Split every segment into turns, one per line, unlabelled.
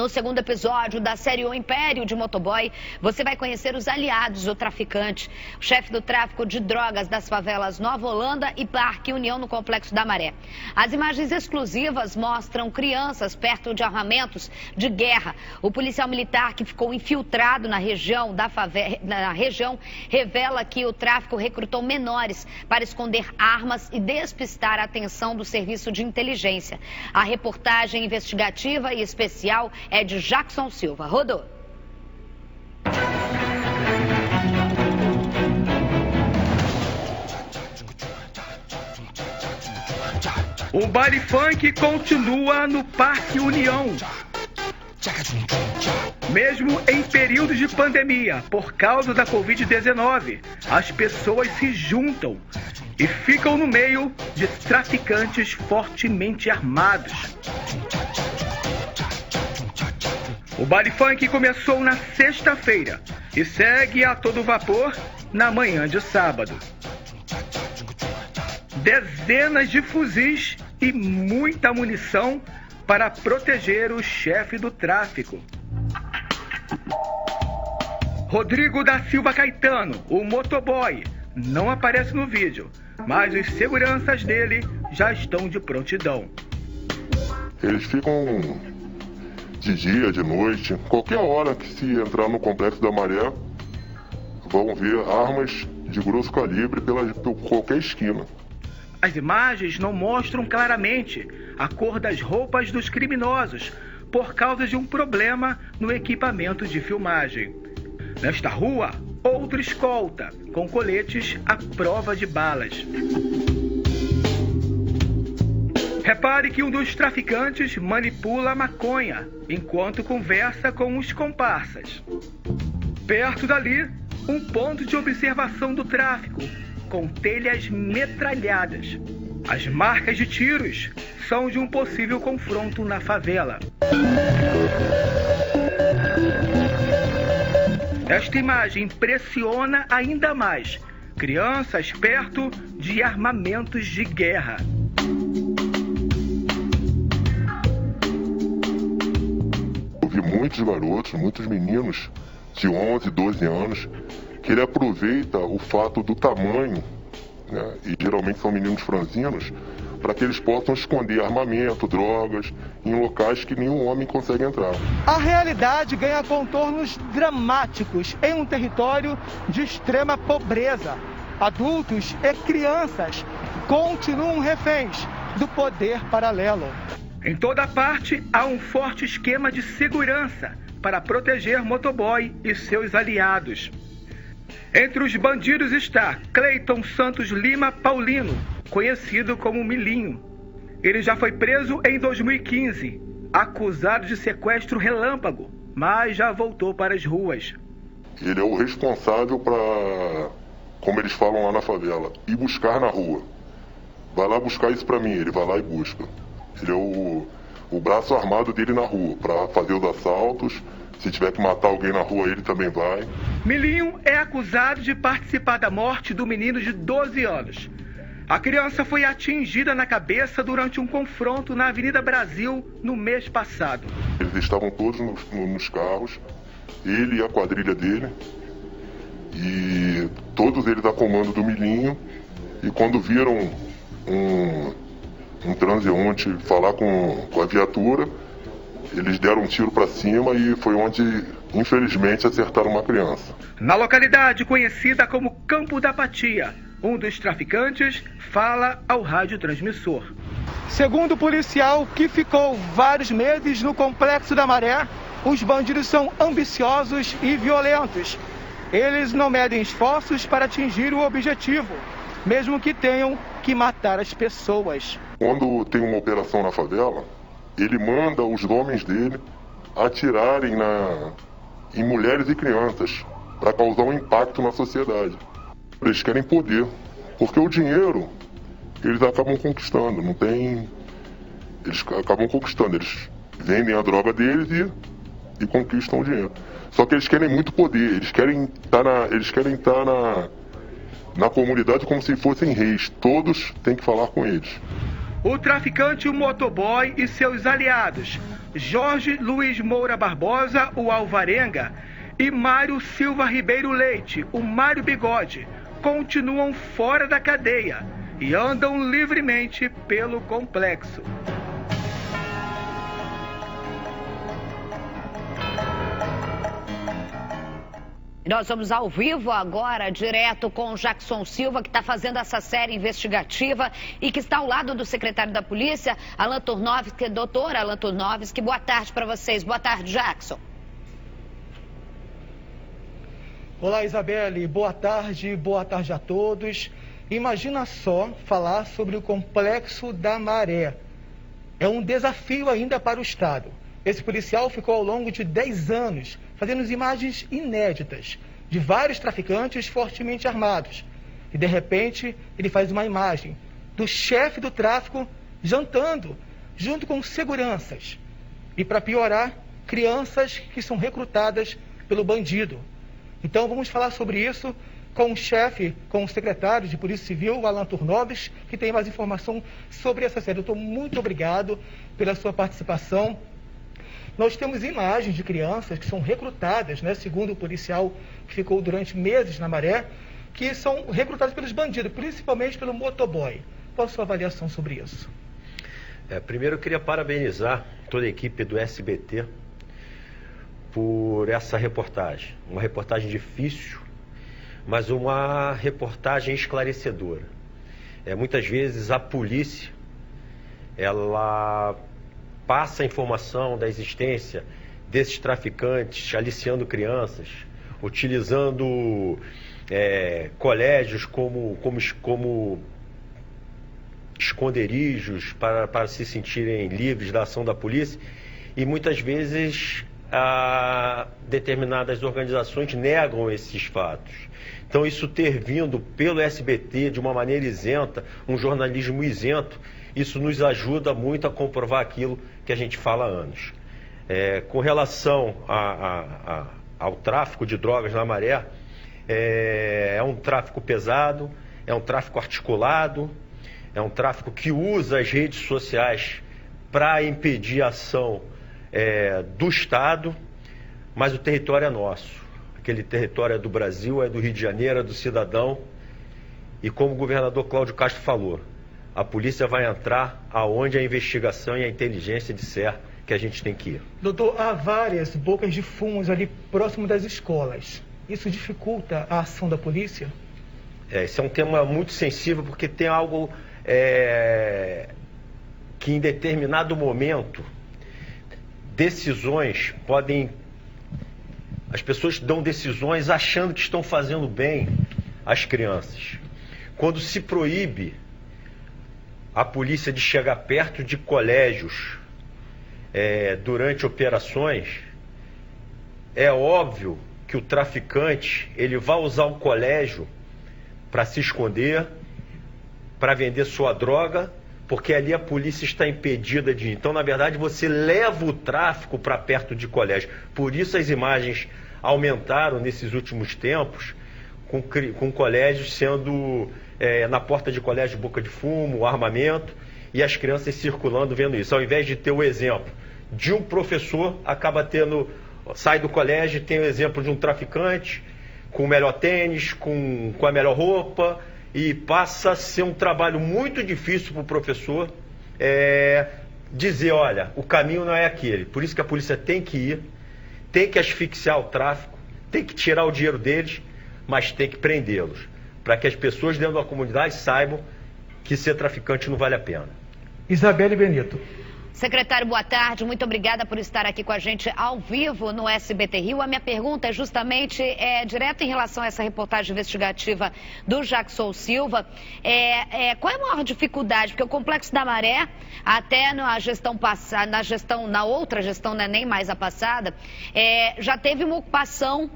No segundo episódio da série O Império de Motoboy, você vai conhecer os aliados do traficante. O chefe do tráfico de drogas das favelas Nova Holanda e Parque União no Complexo da Maré. As imagens exclusivas mostram crianças perto de armamentos de guerra. O policial militar que ficou infiltrado na região revela que o tráfico recrutou menores para esconder armas e despistar a atenção do serviço de inteligência. A reportagem investigativa e especial é de Jackson Silva. Rodou.
O baile funk continua no Parque União. Mesmo em períodos de pandemia, por causa da Covid-19, as pessoas se juntam e ficam no meio de traficantes fortemente armados. O baile funk começou na sexta-feira e segue a todo vapor na manhã de sábado. Dezenas de fuzis e muita munição para proteger o chefe do tráfico. Rodrigo da Silva Caetano, o motoboy, não aparece no vídeo, mas os seguranças dele já estão de prontidão.
Eles ficam de dia, de noite, qualquer hora que se entrar no Complexo da Maré, vão ver armas de grosso calibre por qualquer esquina.
As imagens não mostram claramente a cor das roupas dos criminosos por causa de um problema no equipamento de filmagem. Nesta rua, outra escolta com coletes à prova de balas. Repare que um dos traficantes manipula a maconha enquanto conversa com os comparsas. Perto dali, um ponto de observação do tráfico, com telhas metralhadas. As marcas de tiros são de um possível confronto na favela. Esta imagem impressiona ainda mais. Crianças perto de armamentos de guerra.
Eu vi muitos garotos, muitos meninos de 11, 12 anos, que ele aproveita o fato do tamanho, né, e geralmente são meninos franzinos, para que eles possam esconder armamento, drogas, em locais que nenhum homem consegue entrar.
A realidade ganha contornos dramáticos em um território de extrema pobreza. Adultos e crianças continuam reféns do poder paralelo.
Em toda parte há um forte esquema de segurança para proteger motoboy e seus aliados. Entre os bandidos está Cleiton Santos Lima Paulino, conhecido como Milinho. Ele já foi preso em 2015, acusado de sequestro relâmpago, mas já voltou para as ruas.
Ele é o responsável para, como eles falam lá na favela, ir buscar na rua. Vai lá buscar isso para mim, ele vai lá e busca. Ele é o braço armado dele na rua, para fazer os assaltos. Se tiver que matar alguém na rua, ele também vai.
Milinho é acusado de participar da morte do menino de 12 anos. A criança foi atingida na cabeça durante um confronto na Avenida Brasil no mês passado.
Eles estavam todos nos carros, ele e a quadrilha dele, e todos eles a comando do Milinho. E quando viram um transeunte falar com a viatura, eles deram um tiro para cima e foi onde, infelizmente, acertaram uma criança.
Na localidade conhecida como Campo da Apatia, um dos traficantes fala ao radiotransmissor.
Segundo o policial que ficou vários meses no Complexo da Maré, os bandidos são ambiciosos e violentos. Eles não medem esforços para atingir o objetivo, mesmo que tenham que matar as pessoas.
Quando tem uma operação na favela, ele manda os homens dele atirarem em mulheres e crianças para causar um impacto na sociedade. Eles querem poder, porque o dinheiro eles acabam conquistando, não tem... Eles acabam conquistando, eles vendem a droga deles e conquistam o dinheiro. Só que eles querem muito poder, eles querem estar na comunidade como se fossem reis, todos têm que falar com eles.
O traficante, o motoboy e seus aliados, Jorge Luiz Moura Barbosa, o Alvarenga, e Mário Silva Ribeiro Leite, o Mário Bigode, continuam fora da cadeia e andam livremente pelo complexo.
Nós vamos ao vivo agora, direto com o Jackson Silva, que está fazendo essa série investigativa e que está ao lado do secretário da Polícia, Alan Turnovski, doutor Alan Turnovski. Boa tarde para vocês. Boa tarde, Jackson.
Olá, Isabelle. Boa tarde a todos. Imagina só falar sobre o Complexo da Maré. É um desafio ainda para o Estado. Esse policial ficou ao longo de 10 anos fazendo imagens inéditas de vários traficantes fortemente armados. E, de repente, ele faz uma imagem do chefe do tráfico jantando junto com seguranças. E, para piorar, crianças que são recrutadas pelo bandido. Então, vamos falar sobre isso com o chefe, com o secretário de Polícia Civil, Alan Turnovski, que tem mais informação sobre essa série. Doutor, muito obrigado pela sua participação. Nós temos imagens de crianças que são recrutadas, né, segundo o policial que ficou durante meses na Maré, que são recrutadas pelos bandidos, principalmente pelo motoboy. Qual a sua avaliação sobre isso?
Primeiro eu queria parabenizar toda a equipe do SBT por essa reportagem. Uma reportagem difícil, mas uma reportagem esclarecedora. Muitas vezes a polícia, ela passa a informação da existência desses traficantes, aliciando crianças, utilizando colégios como esconderijos para se sentirem livres da ação da polícia, e muitas vezes determinadas organizações negam esses fatos. Então, isso ter vindo pelo SBT de uma maneira isenta, um jornalismo isento, isso nos ajuda muito a comprovar aquilo que a gente fala há anos. Com relação ao tráfico de drogas na Maré, é um tráfico pesado, é um tráfico articulado, é um tráfico que usa as redes sociais para impedir a ação do Estado, mas o território é nosso. Aquele território é do Brasil, é do Rio de Janeiro, é do cidadão. E como o governador Cláudio Castro falou, a polícia vai entrar aonde a investigação e a inteligência disser que a gente tem que ir.
Doutor, há várias bocas de fumos ali próximo das escolas. Isso dificulta a ação da polícia?
Esse é um tema muito sensível, porque tem algo que em determinado momento decisões podem... As pessoas dão decisões achando que estão fazendo bem às crianças. Quando se proíbe a polícia de chegar perto de colégios durante operações, é óbvio que o traficante ele vai usar um colégio para se esconder, para vender sua droga, porque ali a polícia está impedida de ir. Então, na verdade, você leva o tráfico para perto de colégio. Por isso as imagens aumentaram nesses últimos tempos, com colégios sendo na porta de colégio boca de fumo, armamento, e as crianças circulando vendo isso. Ao invés de ter o exemplo de um professor, acaba sai do colégio e tem o exemplo de um traficante com o melhor tênis, com a melhor roupa, e passa a ser um trabalho muito difícil para o professor dizer, olha, o caminho não é aquele. Por isso que a polícia tem que ir, tem que asfixiar o tráfico, tem que tirar o dinheiro deles, mas tem que prendê-los, para que as pessoas dentro da comunidade saibam que ser traficante não vale a pena.
Isabelle Benito.
Secretário, boa tarde. Muito obrigada por estar aqui com a gente ao vivo no SBT Rio. A minha pergunta é justamente direta em relação a essa reportagem investigativa do Jackson Silva. Qual é a maior dificuldade? Porque o Complexo da Maré, até na gestão passada, na outra gestão, não é nem mais a passada, já teve uma ocupação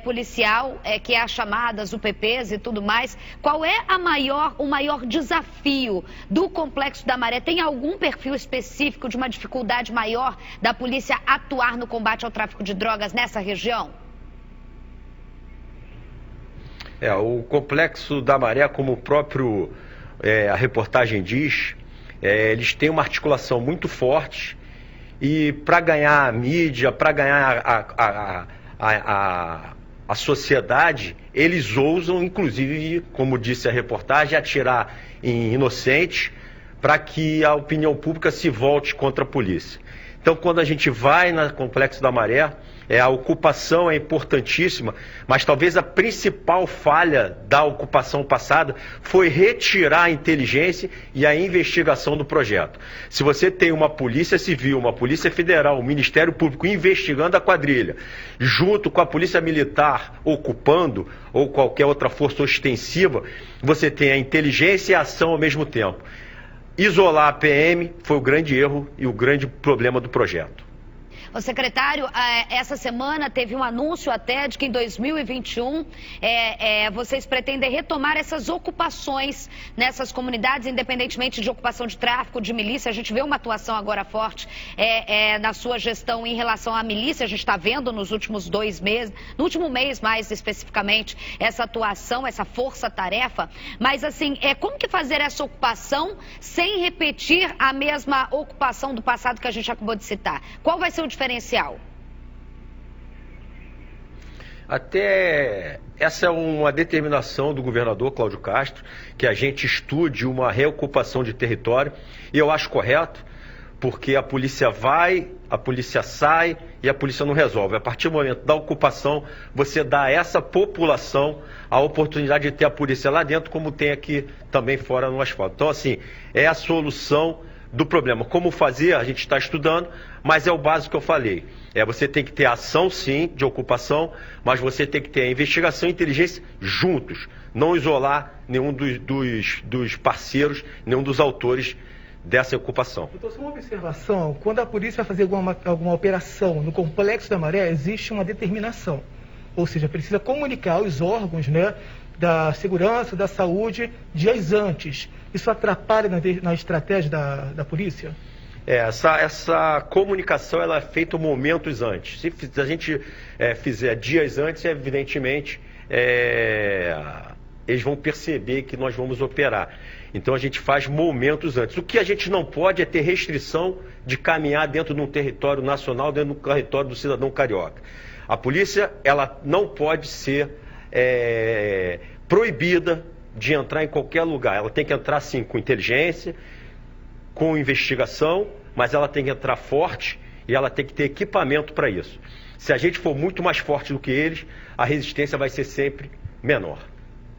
policial, que é as chamadas UPPs e tudo mais. Qual é o maior desafio do Complexo da Maré? Tem algum perfil específico de uma dificuldade maior da polícia atuar no combate ao tráfico de drogas nessa região?
O Complexo da Maré, como a reportagem diz, Eles têm uma articulação muito forte e para ganhar a mídia, para ganhar a sociedade, eles ousam, inclusive, como disse a reportagem, atirar em inocentes para que a opinião pública se volte contra a polícia. Então, quando a gente vai no Complexo da Maré, a ocupação é importantíssima, mas talvez a principal falha da ocupação passada foi retirar a inteligência e a investigação do projeto. Se você tem uma polícia civil, uma polícia federal, um Ministério Público investigando a quadrilha, junto com a polícia militar ocupando, ou qualquer outra força ostensiva, você tem a inteligência e a ação ao mesmo tempo. Isolar a PM foi o grande erro e o grande problema do projeto.
O secretário, essa semana teve um anúncio até de que em 2021 vocês pretendem retomar essas ocupações nessas comunidades, independentemente de ocupação de tráfico, de milícia. A gente vê uma atuação agora forte na sua gestão em relação à milícia. A gente está vendo nos últimos 2 meses, no último mês mais especificamente, essa atuação, essa força-tarefa. Mas assim, como que fazer essa ocupação sem repetir a mesma ocupação do passado que a gente acabou de citar? Qual vai ser o diferencial?
Até essa é uma determinação do governador Cláudio Castro, que a gente estude uma reocupação de território, e eu acho correto, porque a polícia vai, a polícia sai e a polícia não resolve. A partir do momento da ocupação, você dá a essa população a oportunidade de ter a polícia lá dentro, como tem aqui também fora no asfalto. Então, assim, é a solução do problema. Como fazer, a gente está estudando, mas é o básico que eu falei. Você tem que ter ação, sim, de ocupação, mas você tem que ter a investigação e inteligência juntos. Não isolar nenhum dos parceiros, nenhum dos autores dessa ocupação.
Doutor, só uma observação. Quando a polícia vai fazer alguma operação no Complexo da Maré, existe uma determinação. Ou seja, precisa comunicar aos órgãos, né, da segurança, da saúde, dias antes. Isso atrapalha na estratégia da polícia?
Essa comunicação ela é feita momentos antes. Se a gente fizer dias antes, evidentemente, eles vão perceber que nós vamos operar. Então a gente faz momentos antes. O que a gente não pode é ter restrição de caminhar dentro de um território nacional, dentro do território do cidadão carioca. A polícia ela não pode ser proibida de entrar em qualquer lugar. Ela tem que entrar, sim, com inteligência, com investigação, mas ela tem que entrar forte e ela tem que ter equipamento para isso. Se a gente for muito mais forte do que eles, a resistência vai ser sempre menor.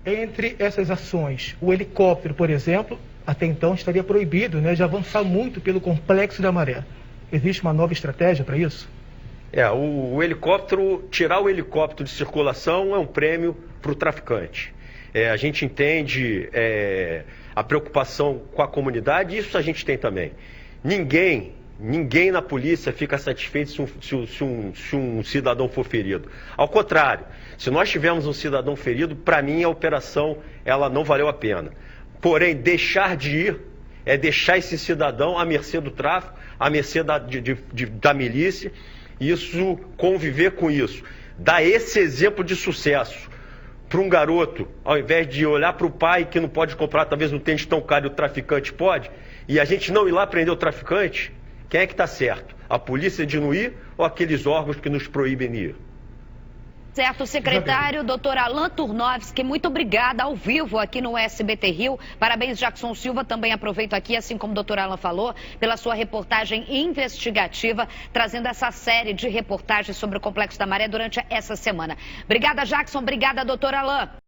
Entre essas ações, o helicóptero, por exemplo, até então estaria proibido, né, de avançar muito pelo Complexo da Maré. Existe uma nova estratégia para isso?
O helicóptero, tirar o helicóptero de circulação é um prêmio para o traficante. A gente entende a preocupação com a comunidade, isso a gente tem também. Ninguém na polícia fica satisfeito se um cidadão for ferido. Ao contrário, se nós tivermos um cidadão ferido, para mim a operação ela não valeu a pena. Porém, deixar de ir é deixar esse cidadão à mercê do tráfico, à mercê da milícia, isso, conviver com isso. Dar esse exemplo de sucesso para um garoto, ao invés de olhar para o pai que não pode comprar, talvez não tênis tão caro e o traficante pode, e a gente não ir lá prender o traficante, quem é que está certo? A polícia de não ir ou aqueles órgãos que nos proíbem de ir?
Certo, secretário, doutor Alan Turnovski, muito obrigada ao vivo aqui no SBT Rio. Parabéns, Jackson Silva, também aproveito aqui, assim como o doutor Alan falou, pela sua reportagem investigativa, trazendo essa série de reportagens sobre o Complexo da Maré durante essa semana. Obrigada, Jackson, obrigada, doutor Alan.